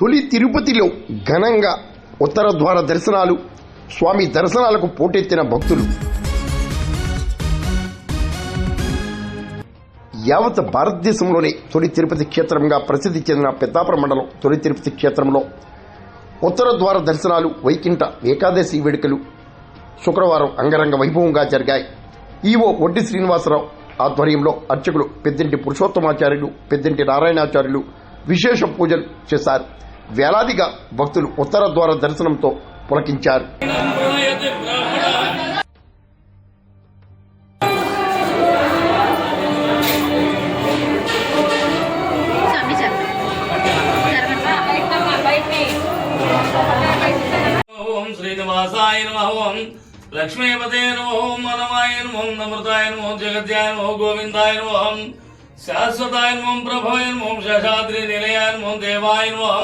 తొలి తిరుపతిలో ఘనంగా ఉత్తర ద్వార దర్శనాలు, స్వామి దర్శనాలకు పోటెత్తిన భక్తులు. యావత్ భారతదేశంలోనే తొలి తిరుపతి క్షేత్రంగా ప్రసిద్ధి చెందిన పెద్దాపురం మండలం తొలి తిరుపతి క్షేత్రంలో ఉత్తర ద్వార దర్శనాలు, వైకుంఠ ఏకాదశి వేడుకలు శుక్రవారం అంగరంగ వైభవంగా జరిగాయి. ఈవో వడ్డి శ్రీనివాసరావు ఆధ్వర్యంలో అర్చకులు పెద్దింటి పురుషోత్తమాచార్యులు, పెద్దింటి నారాయణాచార్యులు విశేష పూజలు చేశారు. వేలాదిగా భక్తులు ఉత్తర ద్వార దర్శనంతో పులకించారు. ఓం శ్రీనివాసాయ నమః, ఓం లక్ష్మీపతే నమః, ఓం మనమాయ నమః, నమృతాయ నమః, జగద్యాయ నమః, గోవిందాయ నమః, శాశ్వతాయ నమః, ప్రభాయ నమః, శేషాద్రి నిలయాయ నమః, దేవాయ నమః.